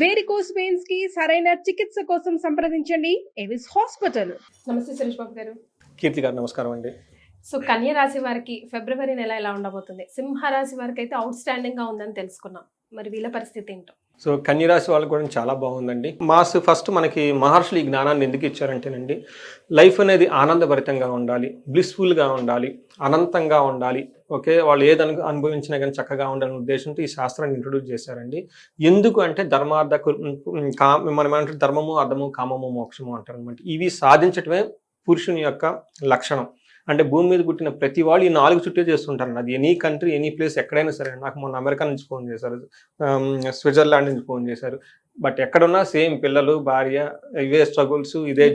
Varicose veins కి సరైన చికిత్స కోసం సంప్రదించండి ఎవిస్ హాస్పిటల్. నమస్తే సురేష్ బాబు గారు. కీర్తి గారు నమస్కారం అండి. సో కన్య రాశి వారికి ఫిబ్రవరి నెల ఎలా ఉండబోతుంది? సింహ రాశి వారికి అయితే అవుట్ స్టాండింగ్ గా ఉందని తెలుసుకున్నాం. మరి వీళ్ళ పరిస్థితి ఏంటో? సో కన్యరాశి వాళ్ళ కూడా చాలా బాగుందండి. ఫస్ట్ మనకి మహర్షులు ఈ జ్ఞానాన్ని ఎందుకు ఇచ్చారంటేనండి, లైఫ్ అనేది ఆనందభరితంగా ఉండాలి, బ్లిస్ఫుల్గా ఉండాలి, అనంతంగా ఉండాలి. ఓకే, వాళ్ళు ఏది అనుభవించినా కానీ చక్కగా ఉండాలనే ఉద్దేశంతో ఈ శాస్త్రాన్ని ఇంట్రొడ్యూస్ చేశారండి. ఎందుకు అంటే మనం ఏమంటారు, ధర్మము అర్థము కామము మోక్షము అంటారు అనమాట. ఇవి సాధించటమే పురుషుని యొక్క లక్షణం. అంటే భూమి మీద పుట్టిన ప్రతి వాళ్ళు ఈ 4 చుట్టే చేస్తుంటారు. అది ఎనీ కంట్రీ, ఎనీ ప్లేస్, ఎక్కడైనా సరే. నాకు మొన్న అమెరికా నుంచి ఫోన్ చేశారు, స్విట్జర్లాండ్ నుంచి ఫోన్ చేశారు. బట్ ఎక్కడున్నా సేమ్ పిల్లలు, భార్య, ఇవే స్ట్రగుల్స్, ఇదే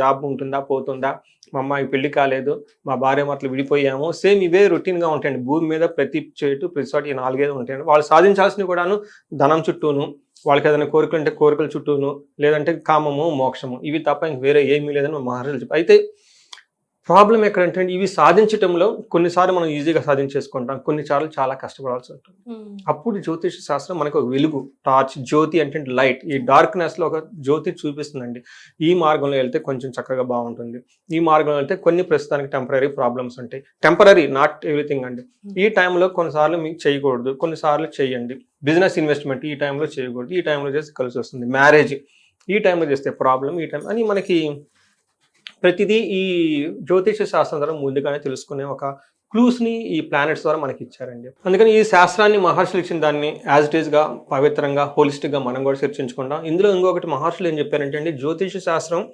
జాబ్ ఉంటుందా పోతుందా, మా అమ్మాయి పెళ్లి కాలేదు, మా భార్య మాటలు విడిపోయాము, సేమ్ ఇవే రొటీన్గా ఉంటాయండి. భూమి మీద ప్రతి చోట ఈ 4 ఉంటాయండి. వాళ్ళు సాధించాల్సినవి కూడాను ధనం చుట్టూను, వాళ్ళకి ఏదైనా కోరికలు అంటే కోరికల చుట్టూను, లేదంటే కామము మోక్షము, ఇవి తప్ప ఇంక వేరే ఏమీ లేదని మహర్షులు చెప్పారు. అయితే ప్రాబ్లం ఎక్కడంటే ఇవి సాధించటంలో కొన్నిసార్లు మనం ఈజీగా సాధించేసుకుంటాం, కొన్నిసార్లు చాలా కష్టపడాల్సి ఉంటుంది. అప్పుడు జ్యోతిష శాస్త్రం మనకు ఒక వెలుగు, టార్చ్, జ్యోతి అంటే లైట్, ఈ డార్క్నెస్లో ఒక జ్యోతి చూపిస్తుందండి. ఈ మార్గంలో వెళ్తే కొంచెం చక్కగా బాగుంటుంది, ఈ మార్గంలో వెళ్తే కొన్ని ప్రస్తుతానికి టెంపరీ ప్రాబ్లమ్స్ ఉంటాయి. టెంపరీ, నాట్ ఎవ్రీథింగ్ అండి. ఈ టైంలో కొన్నిసార్లు మీకు చేయకూడదు, కొన్నిసార్లు చేయండి. బిజినెస్ ఇన్వెస్ట్మెంట్ ఈ టైంలో చేయకూడదు, ఈ టైంలో చేస్తే కలిసి వస్తుంది. మ్యారేజ్ ఈ టైంలో చేస్తే ప్రాబ్లం, ఈ టైం అని మనకి ప్రతిదీ ఈ జ్యోతిష శాస్త్రం ద్వారా ముందుగానే తెలుసుకునే ఒక క్లూస్ని ఈ ప్లానెట్స్ ద్వారా మనకి ఇచ్చారండి. అందుకని ఈ శాస్త్రాన్ని మహర్షులు ఇచ్చిన దాన్ని యాజ్ ఇట్ ఈస్గా, పవిత్రంగా, హోలిస్టిక్గా మనం కూడా చర్చించుకుంటాం. ఇందులో ఇంకొకటి మహర్షులు ఏం చెప్పారంటే అండి, జ్యోతిష శాస్త్రం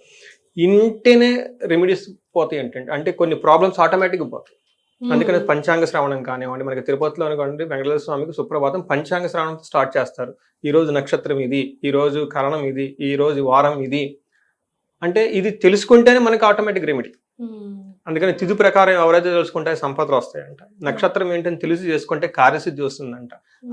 ఇంటేనే రెమెడీస్ పోతాయి అంటే కొన్ని ప్రాబ్లమ్స్ ఆటోమేటిక్గా పోతాయి. అందుకని పంచాంగ శ్రవణం కానివ్వండి, మనకి తిరుపతిలో కానివ్వండి, వెంకటేశ్వర స్వామికి సుప్రభాతం పంచాంగ శ్రవణంతో స్టార్ట్ చేస్తారు. ఈరోజు నక్షత్రం ఇది, ఈరోజు కరణం ఇది, ఈరోజు వారం ఇది, అంటే ఇది తెలుసుకుంటేనే మనకి ఆటోమేటిక్ రెమెడీ. అందుకని తిథి ప్రకారం ఎవరైతే తెలుసుకుంటే సంపదలు వస్తాయంట. నక్షత్రం ఏంటని తెలిసి చేసుకుంటే కార్యసిద్ధి వస్తుందంట.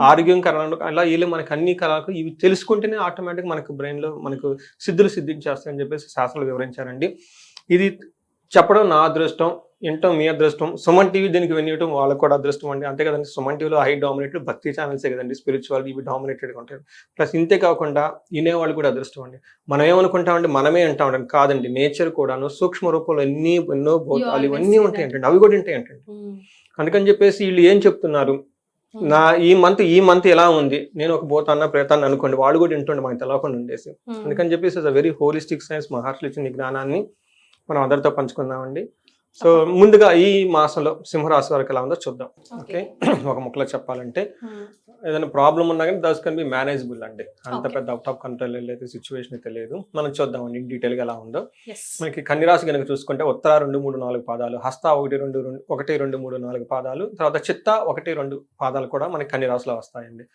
ఆరోగ్యం కరణంలో అలా వీళ్ళు మనకి అన్ని కళలకు ఇవి తెలుసుకుంటేనే ఆటోమేటిక్ మనకు బ్రెయిన్లో మనకు సిద్ధించేస్తాయని చెప్పేసి శాస్త్రాలు వివరించారండి. ఇది చెప్పడం నా అదృష్టం, వినటం మీ అదృష్టం. సుమన్ టీవీ దీనికి వినియటం వాళ్ళకు కూడా అదృష్టం అండి. అంతే కదండి, సుమన్ టీవీలో హై డామినేటెడ్ భక్తి ఛానల్సే కదండి, స్పిరిచువల్ ఇవి డామినేటెడ్గా ఉంటాయి. ప్లస్ ఇంతే కాకుండా వినేవాళ్ళు కూడా అదృష్టం అండి. మనం ఏమనుకుంటామంటే మనమే అంటామండి, కాదండి, నేచర్ కూడాను సూక్ష్మ రూపంలో ఎన్నో భూతాలు ఇవన్నీ ఉంటాయి అంటే అవి కూడా ఉంటాయి అంటే. అందుకని చెప్పేసి వీళ్ళు ఏం చెప్తున్నారు, నా ఈ మంత్ ఎలా ఉంది, నేను ఒక భూతాన్న ప్రేతాన్ని అనుకోండి, వాళ్ళు కూడా వింటుండే మనకి తెలవకుండా ఉండేసి. అందుకని చెప్పేసి it's a very holistic science. మహర్షులు ఇచ్చిన జ్ఞానాన్ని మనం అందరితో పంచుకుందామండి. సో ముందుగా ఈ మాసంలో సింహరాశి వారికి ఎలా ఉందో చూద్దాం. ఓకే, ఒక ముక్కలో చెప్పాలంటే ఏదైనా ప్రాబ్లం ఉన్నా కానీ దస్ కెన్ బి మేనేజబుల్ అండి. అంత పెద్ద అవుట్ ఆఫ్ కంట్రోల్ అయితే సిచ్యువేషన్ అయితే లేదు. మనం చూద్దామండి డీటెయిల్గా ఎలా ఉందో. మనకి కన్యరాశి కనుక చూసుకుంటే ఉత్తర 2, 3, 4 పాదాలు, హస్త 1, 2, 3, 4 పాదాలు, తర్వాత చిత్త 1, 2 పాదాలు కూడా మనకి కన్యరాశిలో వస్తాయండి.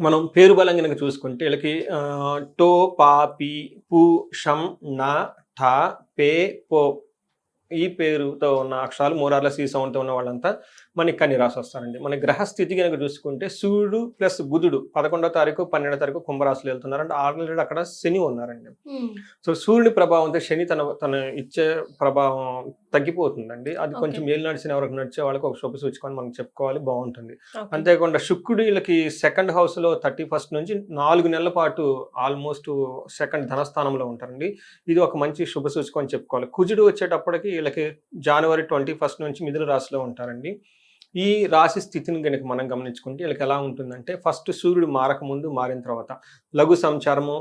మనం పేరు బలం కనుక చూసుకుంటే వీళ్ళకి టో, పా, పి, పు, షం, నా, ఠా, పే, పో ఈ పేరుతో ఉన్న అక్షరాలు మోరార్లెస్ ఈ సౌండ్తో ఉన్న వాళ్ళంతా మనకి కన్యరాశి వస్తారండి. మన గ్రహస్థితి కనుక చూసుకుంటే సూర్యుడు ప్లస్ బుధుడు 11వ తారీఖు 12వ తారీఖు కుంభరాశిలో వెళ్తున్నారు. అంటే ఆల్రెడీ అక్కడ శని ఉన్నారండి. సో సూర్యుడి ప్రభావంతో శని తన ఇచ్చే ప్రభావం తగ్గిపోతుందండి. అది కొంచెం ఏళ్ళు నడిచిన వరకు నడిచే వాళ్ళకి ఒక శుభ సూచకం మనం చెప్పుకోవాలి, బాగుంటుంది. అంతేకాకుండా శుక్రుడు వీళ్ళకి 2nd హౌస్లో 31st నుంచి 4 నెలల పాటు ఆల్మోస్ట్ 2nd ధనస్థానంలో ఉంటారండి. ఇది ఒక మంచి శుభ సూచకం అని చెప్పుకోవాలి. కుజుడు వచ్చేటప్పటికి వీళ్ళకి జనవరి 21st నుంచి మిథున రాశిలో ఉంటారండి. ఈ రాశి స్థితిని కనుక మనం గమనించుకుంటే వీళ్ళకి ఎలా ఉంటుందంటే, ఫస్ట్ సూర్యుడు మారకముందు, మారిన తర్వాత లఘు సంచారము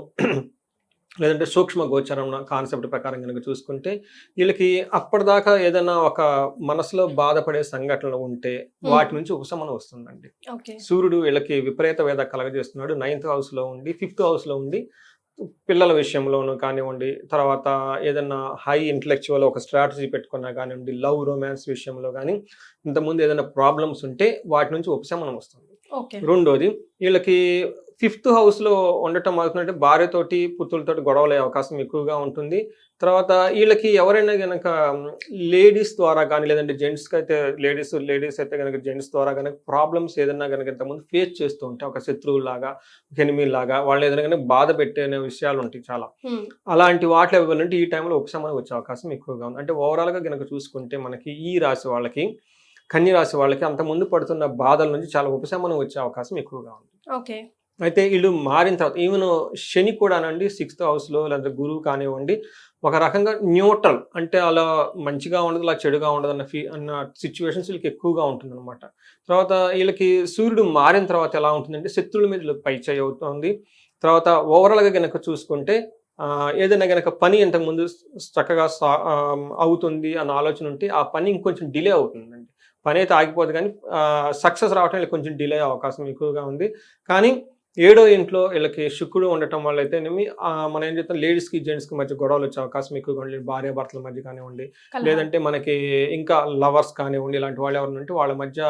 లేదంటే సూక్ష్మ గోచరం కాన్సెప్ట్ ప్రకారం కనుక చూసుకుంటే వీళ్ళకి అప్పటిదాకా ఏదైనా ఒక మనసులో బాధపడే సంఘటనలు ఉంటే వాటి నుంచి ఉపశమనం వస్తుందండి. సూర్యుడు వీళ్ళకి విపరీత వేద కలగజేస్తున్నాడు. 9th హౌస్లో ఉండి 5th హౌస్లో ఉండి పిల్లల విషయంలోనూ కానివ్వండి, తర్వాత ఏదన్నా హై ఇంటలెక్చువల్ ఒక స్ట్రాటజీ పెట్టుకున్నా కానివ్వండి, లవ్ రొమాన్స్ విషయంలో కానీ ఇంతకుముందు ఏదైనా ప్రాబ్లమ్స్ ఉంటే వాటి నుంచి ఉపశమనం వస్తుంది. రెండోది, వీళ్ళకి 5th హౌస్లో ఉండటం అవుతుందంటే భార్యతోటి పుత్రులతోటి గొడవలే అవకాశం ఎక్కువగా ఉంటుంది. తర్వాత వీళ్ళకి ఎవరైనా కనుక లేడీస్ ద్వారా కానీ లేదంటే జెంట్స్కి అయితే లేడీస్ అయితే కనుక జెంట్స్ ద్వారా కనుక ప్రాబ్లమ్స్ ఏదైనా కనుక ఇంతకుముందు ఫేస్ చేస్తూ ఉంటే ఒక శత్రువులాగా, ఎనిమీలాగా వాళ్ళు ఏదైనా కానీ బాధ పెట్టే విషయాలు ఉంటాయి చాలా. అలాంటి వాటిలో ఇవ్వాలంటే ఈ టైంలో ఉపశమనం వచ్చే అవకాశం ఎక్కువగా ఉంది. అంటే ఓవరాల్గా కనుక చూసుకుంటే మనకి ఈ రాశి వాళ్ళకి, కన్య రాశి వాళ్ళకి అంత ముందు పడుతున్న బాధల నుంచి చాలా ఉపశమనం వచ్చే అవకాశం ఎక్కువగా ఉంది. అయితే వీళ్ళు మారిన తర్వాత ఈవెన్ శని కూడానండి 6th హౌస్లో లేదా గురువు కానివ్వండి ఒక రకంగా న్యూట్రల్, అంటే అలా మంచిగా ఉండదు అలా చెడుగా ఉండదు అన్న సిచ్యువేషన్స్ వీళ్ళకి ఎక్కువగా ఉంటుంది అనమాట. తర్వాత వీళ్ళకి సూర్యుడు మారిన తర్వాత ఎలా ఉంటుందంటే శత్రువుల మీద వీళ్ళకి పైచేయి అవుతుంది. తర్వాత ఓవరాల్గా కనుక చూసుకుంటే ఏదైనా గనక పని ఇంతకుముందు చక్కగా అవుతుంది అన్న ఆలోచన ఉంటే ఆ పని ఇంకొంచెం డిలే అవుతుందండి. పని అయితే ఆగిపోదు కానీ సక్సెస్ రావటం వీళ్ళకి కొంచెం డిలే అయ్యే అవకాశం ఎక్కువగా ఉంది. కానీ 7వ ఇంట్లో వీళ్ళకి శుక్రుడు ఉండటం వల్ల అయితేనేమి మనం ఏం చెప్తాం, లేడీస్కి జెంట్స్కి మధ్య గొడవలు వచ్చే అవకాశం ఎక్కువగా ఉంది. భార్యాభర్తల మధ్య కానివ్వండి, లేదంటే మనకి ఇంకా లవర్స్ కానివ్వండి, ఇలాంటి వాళ్ళు ఎవరు ఉంటే వాళ్ళ మధ్య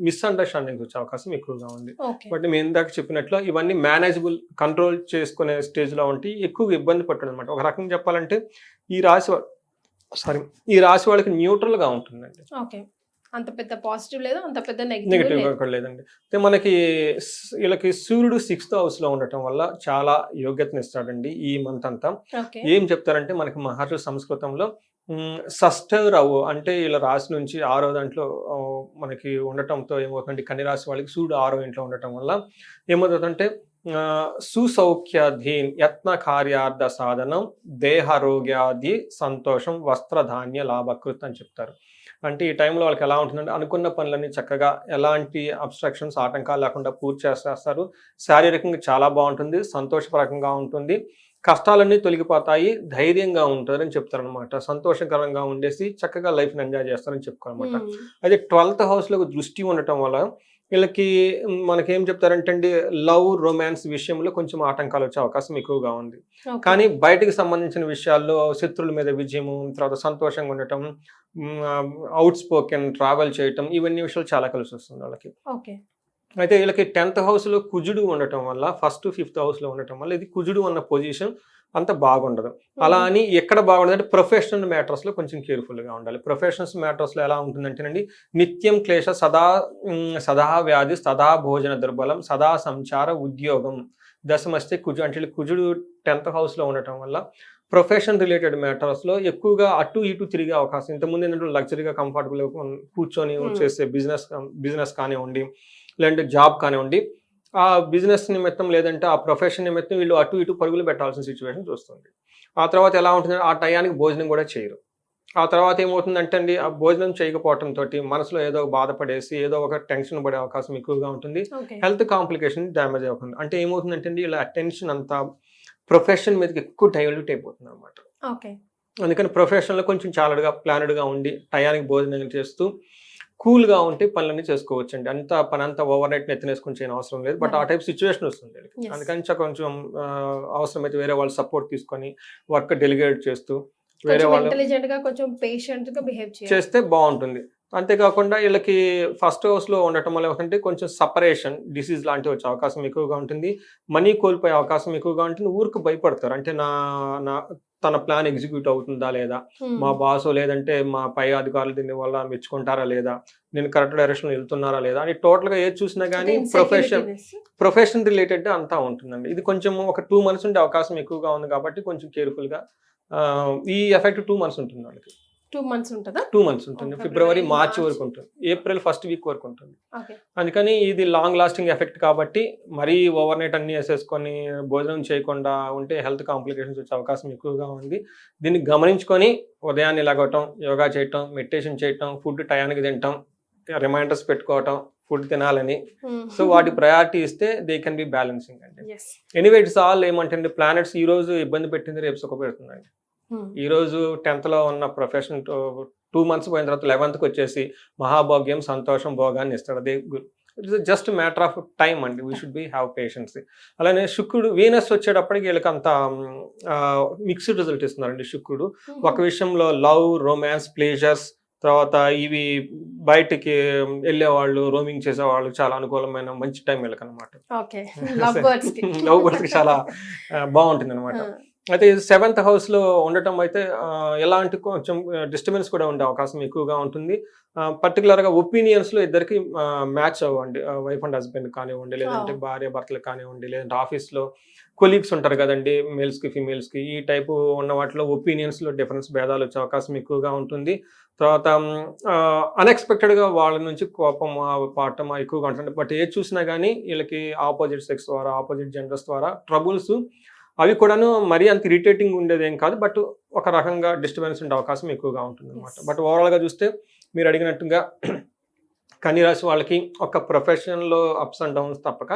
మిస్అండర్స్టాండింగ్స్ వచ్చే అవకాశం ఎక్కువగా ఉంది. బట్ మేము ఇందాక చెప్పినట్లు ఇవన్నీ మేనేజబుల్, కంట్రోల్ చేసుకునే స్టేజ్లో ఉంటే ఎక్కువగా ఇబ్బంది పట్టడం అనమాట. ఒక రకంగా చెప్పాలంటే ఈ రాశి వాళ్ళకి న్యూట్రల్గా ఉంటుందండి. అంత పెద్ద పాజిటివ్ లేదు, అంత పెద్ద నెగిటివ్ కూడా లేదండి. అయితే మనకి వీళ్ళకి సూర్యుడు 6th హౌస్లో ఉండటం వల్ల చాలా యోగ్యతను ఇస్తాడండి ఈ మంత్ అంతా. ఏం చెప్తారంటే మనకి మహర్షి సంస్కృతంలో షష్ఠరవు అంటే వీళ్ళ రాశి నుంచి 6వ దాంట్లో మనకి ఉండటంతో ఏమవుతుందంటే కన్య రాశి వాళ్ళకి సూర్యుడు 6వ ఇంట్లో ఉండటం వల్ల ఏమవుతుందంటే సుసౌఖ్యాధీన్ యత్న కార్యార్థ సాధనం దేహారోగ్యాది సంతోషం వస్త్రధాన్య లాభకృత్ అని చెప్తారు. అంటే ఈ టైంలో వాళ్ళకి ఎలా ఉంటుందంటే అనుకున్న పనులన్నీ చక్కగా ఎలాంటి అబ్స్ట్రక్షన్స్ ఆటంకాలు లేకుండా పూర్తి చేస్తారు. శారీరకంగా చాలా బాగుంటుంది, సంతోషపరంగా ఉంటుంది, కష్టాలన్నీ తొలగిపోతాయి, ధైర్యంగా ఉంటారని చెప్తారనమాట. సంతోషకరంగా ఉండేసి చక్కగా లైఫ్ని ఎంజాయ్ చేస్తారని చెప్పుకోనమాట. అయితే 12th హౌస్లో దృష్టి ఉండటం వల్ల వీళ్ళకి మనకేం చెప్తారంటే అండి, లవ్ రొమాన్స్ విషయంలో కొంచెం ఆటంకాలు వచ్చే అవకాశం ఎక్కువగా ఉంది. కానీ బయటకు సంబంధించిన విషయాల్లో శత్రువుల మీద విజయము, తర్వాత సంతోషంగా ఉండటం, అవుట్ స్పోకెన్, ట్రావెల్ చేయటం, ఇవన్నీ విషయాలు చాలా కలిసి వస్తుంది వాళ్ళకి. అయితే వీళ్ళకి 10th హౌస్లో కుజుడు ఉండటం వల్ల, 1st 5th హౌస్లో ఉండటం వల్ల ఇది కుజుడు ఉన్న పొజిషన్ అంత బాగుండదు. అలా అని ఎక్కడ బాగుండదు అంటే ప్రొఫెషనల్ మ్యాటర్స్లో కొంచెం కేర్ఫుల్గా ఉండాలి. ప్రొఫెషనల్ మ్యాటర్స్లో ఎలా ఉంటుందంటేనండి, నిత్యం క్లేశ సదా వ్యాధి సదా భోజన దుర్బలం సదా సంచార ఉద్యోగం దశమస్తే కుజు అంటే కుజుడు 10th హౌస్లో ఉండటం వల్ల ప్రొఫెషన్ రిలేటెడ్ మ్యాటర్స్లో ఎక్కువగా అటు ఇటు తిరిగే అవకాశం. ఇంతకుముందు ఏంటంటే లగ్జరీగా కంఫర్టబుల్గా కూర్చొని చేసే బిజినెస్ కానివ్వండి, లేదంటే జాబ్ కానివ్వండి, ఆ బిజినెస్ నిమిత్తం లేదంటే ఆ ప్రొఫెషన్ నిమిత్తం వీళ్ళు అటు ఇటు పరుగులు పెట్టాల్సిన సిచ్యువేషన్ వస్తుంది. ఆ తర్వాత ఎలా ఉంటుందంటే ఆ టయానికి భోజనం కూడా చేయరు. ఆ తర్వాత ఏమవుతుందంటే అండి, ఆ భోజనం చేయకపోవడంతో మనసులో ఏదో బాధపడేసి ఏదో ఒక టెన్షన్ పడే అవకాశం ఎక్కువగా ఉంటుంది. హెల్త్ కాంప్లికేషన్ డ్యామేజ్ అవుతుంది. అంటే ఏమవుతుందంటే అండి, ఇలా అటెన్షన్ అంతా ప్రొఫెషన్ మీదకి ఎక్కువ డైల్యూట్ అయిపోతుంది అనమాట. అందుకని ప్రొఫెషన్లో కొంచెం చాలా ప్లానెడ్గా ఉండి టయానికి భోజనం చేస్తూ కూల్గా ఉంటే పనులన్నీ చేసుకోవచ్చండి. పని అంతా ఓవర్ నైట్ నెత్తినేసుకొని చేయని అవసరం లేదు. బట్ ఆ టైప్ సిచ్యువేషన్ వస్తుంది. అందుకని కొంచెం అవసరమైతే వేరే వాళ్ళు సపోర్ట్ తీసుకొని వర్క్ డెలిగేట్ చేస్తూ వేరే వాళ్ళు చేస్తే బాగుంటుంది. అంతేకాకుండా వీళ్ళకి 1st హౌస్లో ఉండటం వల్ల ఏంటంటే కొంచెం సపరేషన్, డిసీజ్ లాంటివి వచ్చే అవకాశం ఎక్కువగా ఉంటుంది. మనీ కోల్పోయే అవకాశం ఎక్కువగా ఉంటుంది. ఊరికి భయపడతారు. అంటే తన ప్లాన్ ఎగ్జిక్యూట్ అవుతుందా లేదా, మా బాసో లేదంటే మా పై అధికారులు దీని వల్ల మెచ్చుకుంటారా లేదా, నేను కరెక్ట్ డైరెక్షన్ వెళ్తున్నారా లేదా అని టోటల్గా ఏది చూసినా కానీ ప్రొఫెషన్ రిలేటెడ్ అంతా ఉంటుందండి. ఇది కొంచెం ఒక 2 months ఉండే అవకాశం ఎక్కువగా ఉంది కాబట్టి కొంచెం కేర్ఫుల్గా ఈ ఎఫెక్ట్ 2 months ఉంటుంది వాళ్ళకి. 2 months ఉంటుందా? 2 months ఉంటుంది. ఫిబ్రవరి మార్చి వరకు ఉంటుంది, ఏప్రిల్ 1st week వరకు ఉంటుంది. అందుకని ఇది లాంగ్ లాస్టింగ్ ఎఫెక్ట్ కాబట్టి మరీ ఓవర్ నైట్ అన్ని వేసేసుకొని భోజనం చేయకుండా ఉంటే హెల్త్ కాంప్లికేషన్స్ వచ్చే అవకాశం ఎక్కువగా ఉంది. దీన్ని గమనించుకొని ఉదయాన్నే లెగవటం, యోగా చేయటం, మెడిటేషన్ చేయటం, ఫుడ్ టయానికి తినటం, రిమైండర్స్ పెట్టుకోవటం ఫుడ్ తినాలని. సో వాటి ప్రయారిటీ ఇస్తే దే కెన్ బి బ్యాలెన్సింగ్ అండి. ఎనీవే ఇట్స్ ఆల్ ఏమంటే ప్లానెట్స్ ఈ రోజు ఇబ్బంది పెట్టింది రేపు సుఖపెడుతుందండి. ఈ రోజు 10th ఉన్న ప్రొఫెషన్ 2 months పోయిన తర్వాత 11th వచ్చేసి మహాభాగ్యం, సంతోషం, భోగాన్ని ఇస్తాడు. అదే it's just matter of time అండి. We should be have patience. అలానే శుక్రుడు, వీనస్ వచ్చేటప్పటికి వీళ్ళకి అంత మిక్స్డ్ రిజల్ట్ ఇస్తున్నారండి. శుక్రుడు ఒక విషయంలో లవ్, రొమాన్స్, ప్లేజర్స్, తర్వాత ఇవి బయటికి వెళ్ళేవాళ్ళు, రోమింగ్ చేసేవాళ్ళు చాలా అనుకూలమైన మంచి టైం వీళ్ళకి అనమాట. లవ్ బర్డ్స్కి చాలా బాగుంటుంది అనమాట. అయితే ఇది 7th హౌస్లో ఉండటం అయితే ఎలాంటి కొంచెం డిస్టర్బెన్స్ కూడా ఉండే అవకాశం ఎక్కువగా ఉంటుంది. పర్టికులర్గా ఒపీనియన్స్లో ఇద్దరికి మ్యాచ్ అవ్వండి, వైఫ్ అండ్ హస్బెండ్ కానివ్వండి, లేదంటే భార్య భర్తలు కానివ్వండి, లేదంటే ఆఫీస్లో కొలీగ్స్ ఉంటారు కదండి, మేల్స్కి ఫీమేల్స్కి, ఈ టైపు ఉన్న వాటిలో ఒపీనియన్స్లో డిఫరెన్స్ భేదాలు వచ్చే అవకాశం ఎక్కువగా ఉంటుంది. తర్వాత అన్ఎక్స్పెక్టెడ్గా వాళ్ళ నుంచి కోపం పాడటం ఎక్కువగా ఉంటుంది. బట్ ఏది చూసినా కానీ వీళ్ళకి ఆపోజిట్ సెక్స్ ద్వారా, ఆపోజిట్ జెండర్స్ ద్వారా ట్రబుల్స్ అవి కూడాను మరీ అంత ఇరిటేటింగ్ ఉండేదేం కాదు. బట్ ఒక రకంగా డిస్టర్బెన్స్ ఉండే అవకాశం ఎక్కువగా ఉంటుంది అనమాట. బట్ ఓవరాల్గా చూస్తే మీరు అడిగినట్టుగా కన్యరాశి వాళ్ళకి ఒక ప్రొఫెషన్లో అప్స్ అండ్ డౌన్స్ తప్పక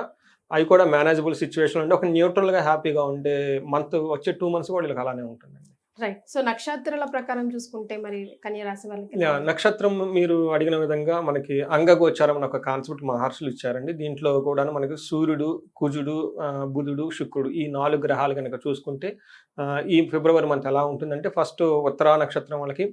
అవి కూడా మేనేజబుల్ సిచ్యువేషన్ ఉంటే ఒక న్యూట్రల్గా హ్యాపీగా ఉండే మంత్ వచ్చే 2 months కూడా వీళ్ళకి అలానే ఉంటుందండి. రైట్. సో నక్షత్రాల ప్రకారం చూసుకుంటే మరి కన్యా రాశి వాళ్ళకి నక్షత్రం మీరు అడిగిన విధంగా మనకి అంగగోచారం అనే ఒక కాన్సెప్ట్ మహర్షులు ఇచ్చారండి. దీంట్లో కూడా మనకి సూర్యుడు, కుజుడు, బుధుడు, శుక్రుడు ఈ 4 గ్రహాలు కనుక చూసుకుంటే ఈ ఫిబ్రవరి మంత్ ఎలా ఉంటుందంటే ఫస్ట్ ఉత్తరా నక్షత్రం వాళ్ళకి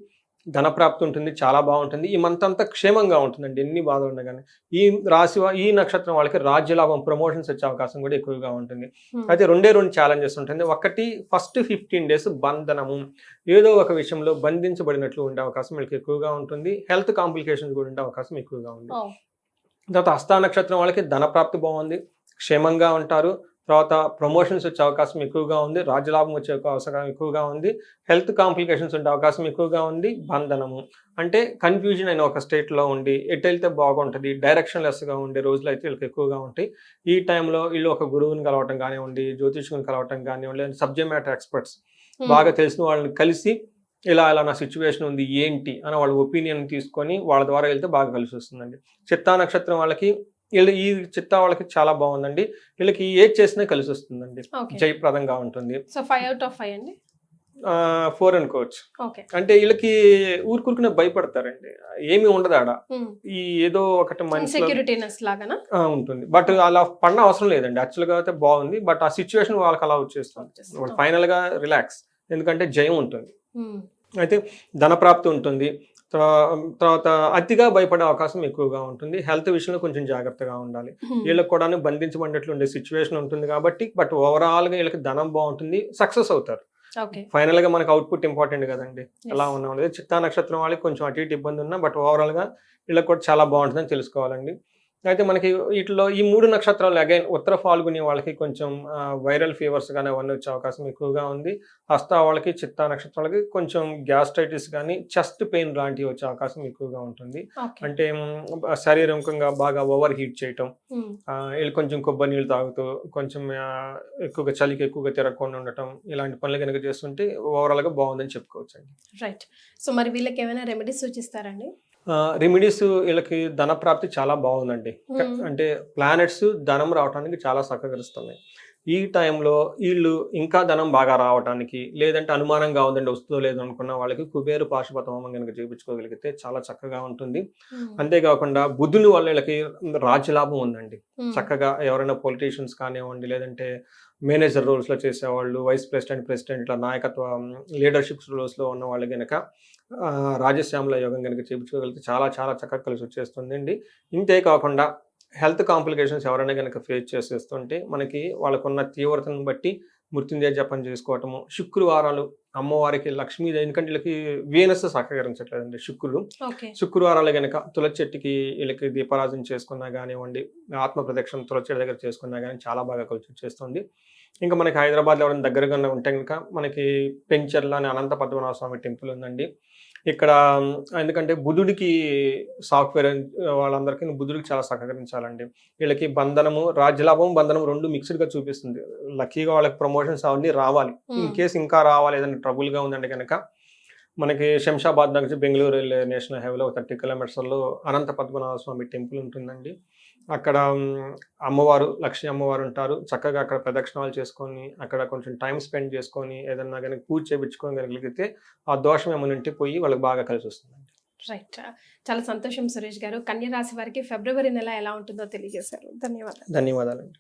ధనప్రాప్తి ఉంటుంది, చాలా బాగుంటుంది. ఈ మంత్ అంతా క్షేమంగా ఉంటుందండి, ఎన్ని బాధలు ఉన్నా కానీ. ఈ రాశి ఈ నక్షత్రం వాళ్ళకి రాజ్యలాభం, ప్రమోషన్స్ వచ్చే అవకాశం కూడా ఎక్కువగా ఉంటుంది. అయితే 2 ఛాలెంజెస్ ఉంటుంది. ఒకటి ఫస్ట్ 15 days బంధనము, ఏదో ఒక విషయంలో బంధించబడినట్లు ఉండే అవకాశం వీళ్ళకి ఎక్కువగా ఉంటుంది. హెల్త్ కాంప్లికేషన్స్ కూడా ఉండే అవకాశం ఎక్కువగా ఉంది. తర్వాత హస్త నక్షత్రం వాళ్ళకి ధనప్రాప్తి బాగుంది, క్షేమంగా ఉంటారు. తర్వాత ప్రమోషన్స్ వచ్చే అవకాశం ఎక్కువగా ఉంది, రాజ్యలాభం వచ్చే అవకాశం ఎక్కువగా ఉంది, హెల్త్ కాంప్లికేషన్స్ ఉండే అవకాశం ఎక్కువగా ఉంది. బంధనము అంటే కన్ఫ్యూజన్ అయిన ఒక స్టేట్లో ఉండి ఎటు వెళ్తే బాగుంటుంది, డైరెక్షన్ లెస్గా ఉండే రోజులు అయితే వీళ్ళకి ఎక్కువగా ఉంటాయి. ఈ టైంలో వీళ్ళు ఒక గురువుని కలవటం కానివ్వండి, జ్యోతిష్కుని కలవటం కానివ్వండి, లేదా సబ్జెక్ట్ మ్యాటర్ ఎక్స్పర్ట్స్ బాగా తెలిసిన వాళ్ళని కలిసి ఇలా నా సిచ్యువేషన్ ఉంది ఏంటి అని వాళ్ళ ఒపీనియన్ తీసుకొని వాళ్ళ ద్వారా వెళ్తే బాగా కలిసి వస్తుందండి. చిత్తా నక్షత్రం వాళ్ళకి ఈ చిత్తా వాళ్ళకి చాలా బాగుందండి. వీళ్ళకి ఏది చేసినా కలిసి వస్తుందండి, జయప్రదంగా ఉంటుంది. సో 5 out of 5 అండి, 4 అనుకోవచ్చు. అంటే వీళ్ళకి ఊరుకునే భయపడతారండి, ఏమి ఉండదు ఆడ. ఈ ఏదో ఒకటి మంచి ఉంటుంది, బట్ అలా పడిన అవసరం లేదండి. యాక్చువల్గా అయితే బాగుంది, బట్ ఆ సిచ్యువేషన్ వాళ్ళకి అలా వచ్చేస్తుంది. ఫైనల్ గా రిలాక్స్, ఎందుకంటే జయం ఉంటుంది. అయితే ధనప్రాప్తి ఉంటుంది. తర్వాత అతిగా భయపడే అవకాశం ఎక్కువగా ఉంటుంది. హెల్త్ విషయంలో కొంచెం జాగ్రత్తగా ఉండాలి. వీళ్ళకి కూడా బంధించబడినట్లు ఉండే సిచ్యువేషన్ ఉంటుంది కాబట్టి, బట్ ఓవరాల్ గా వీళ్ళకి ధనం బాగుంటుంది, సక్సెస్ అవుతారు. ఫైనల్ గా మనకు అవుట్పుట్ ఇంపార్టెంట్ కదండి. ఎలా ఉన్నా ఉండదు. చిత్తా నక్షత్రం వాళ్ళకి కొంచెం అటు ఇటు ఇబ్బంది ఉన్నా, బట్ ఓవరాల్ గా వీళ్ళకి కూడా చాలా బాగుంటుందని తెలుసుకోవాలండి. అయితే మనకి వీటిలో ఈ 3 నక్షత్రాలు అగైన్ ఉత్తర ఫాల్గుని వాళ్ళకి కొంచెం వైరల్ ఫీవర్స్ కానీ అవన్నీ వచ్చే అవకాశం ఎక్కువగా ఉంది. హస్త వాళ్ళకి, చిత్తా నక్షత్రం వాళ్ళకి కొంచెం గ్యాస్ట్రైటిస్ కానీ చెస్ట్ పెయిన్ లాంటివి వచ్చే అవకాశం ఎక్కువగా ఉంటుంది. అంటే శారీరకంగా బాగా ఓవర్ హీట్ చేయటం, వీళ్ళు కొంచెం కొబ్బరి నీళ్ళు తాగుతూ కొంచెం ఎక్కువగా చలికి ఎక్కువగా తిరగకుండా ఉండటం, ఇలాంటి పనులు కనుక చేస్తుంటే ఓవరాల్ గా బాగుందని చెప్పుకోవచ్చు అండి. రైట్. సో మరి వీళ్ళకి ఏమైనా రెమెడీస్ సూచిస్తారండి? రెమెడీస్ వీళ్ళకి ధన ప్రాప్తి చాలా బాగుందండి. అంటే ప్లానెట్స్ ధనం రావడానికి చాలా సహకరిస్తున్నాయి. ఈ టైంలో వీళ్ళు ఇంకా ధనం బాగా రావడానికి, లేదంటే అనుమానంగా ఉందండి వస్తుందో లేదో అనుకున్న వాళ్ళకి కుబేరు పాశుపత హోమం కనుక చేయించుకోగలిగితే చాలా చక్కగా ఉంటుంది. అంతేకాకుండా బుద్ధుని వల్ల వీళ్ళకి రాజ్యలాభం ఉందండి. చక్కగా ఎవరైనా పొలిటీషియన్స్ కానివ్వండి, లేదంటే మేనేజర్ రోల్స్లో చేసేవాళ్ళు, వైస్ ప్రెసిడెంట్, ఇట్లా నాయకత్వ లీడర్షిప్ రోల్స్లో ఉన్న వాళ్ళు కనుక రాజశ్యామల యోగం కనుక చేయించుకోగలిగితే చాలా చాలా చక్కగా కలిసి వచ్చేస్తుందండి. ఇంతే కాకుండా హెల్త్ కాంప్లికేషన్స్ ఎవరైనా కనుక ఫేస్ చేసేస్తుంటే మనకి వాళ్ళకున్న తీవ్రతను బట్టి మృత్యుంజయ జపం చేసుకోవటము, శుక్రవారాలు అమ్మవారికి లక్ష్మీదేవి, ఎందుకంటే వీళ్ళకి వీనస్ సహకరించట్లేదండి, శుక్రవారాలు కనుక తులసి చెట్టుకి వీళ్ళకి దీపారాధన చేసుకున్నా కానివ్వండి, ఆత్మ ప్రదక్షిణ తులసి చెట్టు దగ్గర చేసుకున్నా కానీ చాలా బాగా కలిసి వచ్చేస్తుంది. ఇంకా మనకి హైదరాబాద్లో ఎవరైనా దగ్గరగా ఉంటే కనుక మనకి పెంచర్ల అని అనంత పద్మనాభ స్వామి టెంపుల్ ఉందండి. ఇక్కడ ఎందుకంటే బుధుడికి సాఫ్ట్వేర్ వాళ్ళందరికీ బుధుడికి చాలా సహకరించాలండి. వీళ్ళకి బంధనము, రాజ్యలాభం, బంధనం 2 మిక్స్డ్గా చూపిస్తుంది. లక్కీగా వాళ్ళకి ప్రమోషన్స్ అవన్నీ రావాలి. ఇన్ కేసు ఇంకా రావాలి, ఏదైనా ట్రబుల్గా ఉందంటే కనుక మనకి శంషాబాద్ నుంచి బెంగళూరు వెళ్ళే నేషనల్ హైవేలో 30 kilometers అనంత పద్మనాభ స్వామి టెంపుల్ ఉంటుందండి. అక్కడ అమ్మవారు, లక్ష్మీ అమ్మవారు ఉంటారు. చక్కగా అక్కడ ప్రదక్షిణాలు చేసుకొని అక్కడ కొంచెం టైం స్పెండ్ చేసుకొని ఏదన్నా కనుక పూజ చేయించుకోగలిగితే ఆ దోషం ఏమైనా ఉంటే పోయి వాళ్ళకి బాగా కలిసి వస్తుందండి. రైట్. చాలా సంతోషం సురేష్ గారు. కన్యా రాశి వారికి ఫిబ్రవరి నెల ఎలా ఉంటుందో తెలియజేశారు. ధన్యవాదాలు. ధన్యవాదాలండి.